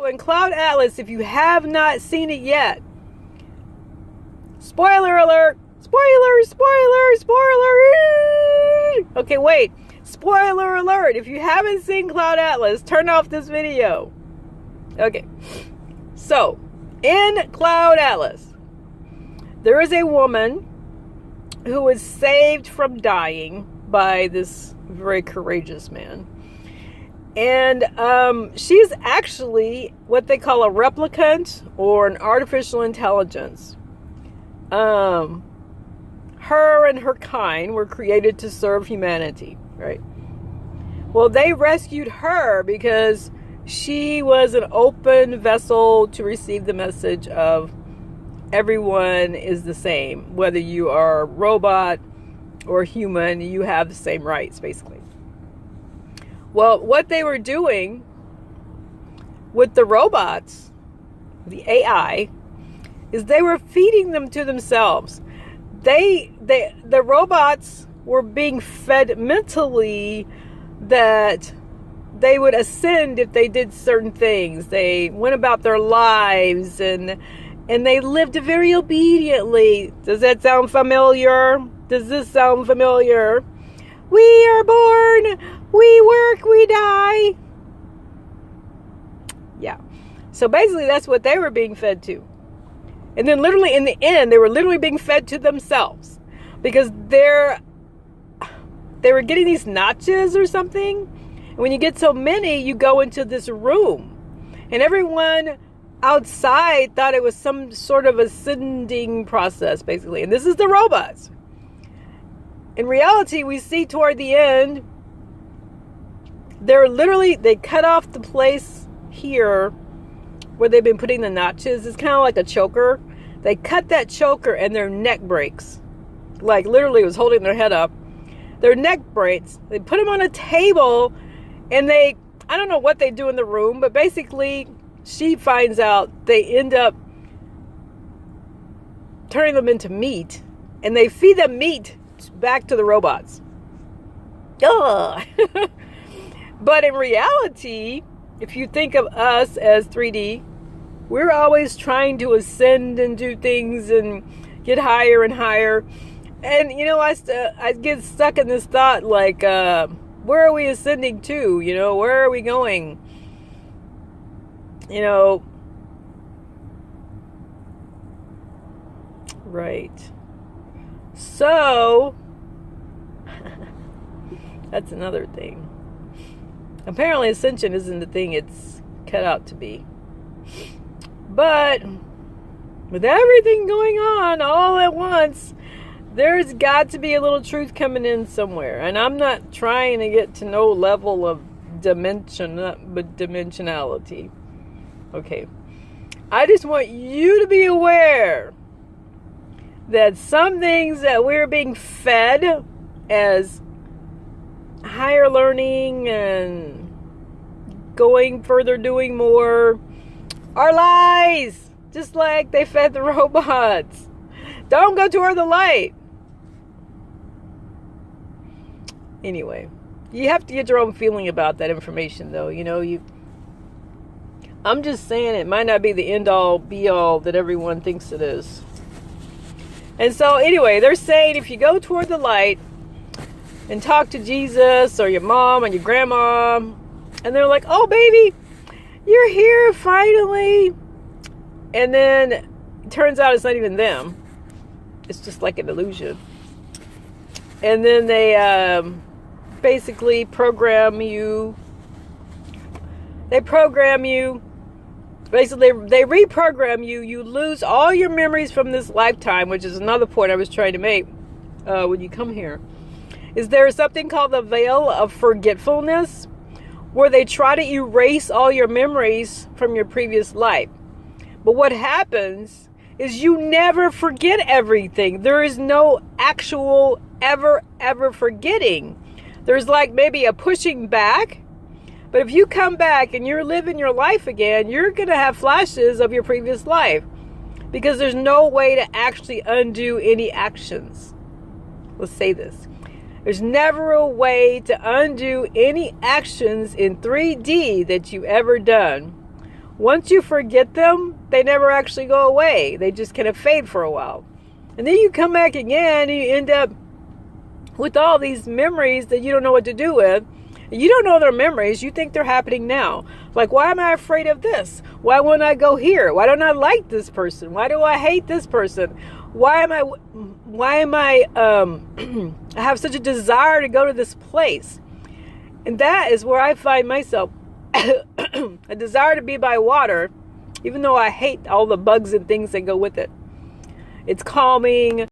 In Cloud Atlas, if you have not seen it yet, spoiler alert, spoiler. Okay, wait, spoiler alert. If you haven't seen Cloud Atlas, turn off this video. Okay, so in Cloud Atlas, there is a woman who was saved from dying by this very courageous man. And she's actually what they call a replicant or an artificial intelligence. Her and her kind were created to serve humanity, right? Well, they rescued her because she was an open vessel to receive the message of everyone is the same. Whether you are a robot or human, you have the same rights, basically. Well, what they were doing with the robots, the AI, is they were feeding them to themselves. The robots were being fed mentally that they would ascend if they did certain things. They went about their lives and they lived very obediently. Does that sound familiar? Does this sound familiar? We are born, we work, we die. Yeah. So basically that's what they were being fed to. And then literally in the end, they were literally being fed to themselves. Because they were getting these notches or something. And when you get so many, you go into this room. And everyone outside thought it was some sort of ascending process, basically. And this is the robots. In reality, we see toward the end, they cut off the place here where they've been putting the notches. It's kind of like a choker. They cut that choker and their neck breaks. Like literally it was holding their head up. Their neck breaks. They put them on a table and I don't know what they do in the room, but basically she finds out they end up turning them into meat and they feed them meat back to the robots. Ugh. But in reality, if you think of us as 3D, we're always trying to ascend and do things and get higher and higher. And, you know, I get stuck in this thought like, where are we ascending to? You know, where are we going? You know, right. So, that's another thing. Apparently ascension isn't the thing it's cut out to be. But with everything going on all at once, there's got to be a little truth coming in somewhere. And I'm not trying to get to no level of dimensionality. Okay. I just want you to be aware that some things that we're being fed as higher learning and going further, doing more, are lies. Just like they fed the robots. Don't go toward the light. Anyway, you have to get your own feeling about that information, though. You know, I'm just saying it might not be the end all be all that everyone thinks it is. And so anyway, they're saying if you go toward the light and talk to Jesus or your mom and your grandma, and they're like, oh baby, you're here finally. And then it turns out it's not even them. It's just like an illusion. And then they basically program you. They program you. Basically, they reprogram you. You lose all your memories from this lifetime, which is another point I was trying to make when you come here. Is there something called the veil of forgetfulness, where they try to erase all your memories from your previous life. But what happens is you never forget everything. There is no actual ever forgetting. There's like maybe a pushing back. But if you come back and you're living your life again, you're going to have flashes of your previous life. Because there's no way to actually undo any actions. Let's say this. There's never a way to undo any actions in 3D that you ever done. once you forget them, they never actually go away. They just kind of fade for a while. And then you come back again and you end up with all these memories that you don't know what to do with. You don't know they're memories. You think they're happening now. Like, why am I afraid of this? Why won't I go here? Why don't I like this person? Why do I hate this person? Why am I I have such a desire to go to this place? And that is where I find myself. A desire to be by water, even though I hate all the bugs and things that go with it. It's calming.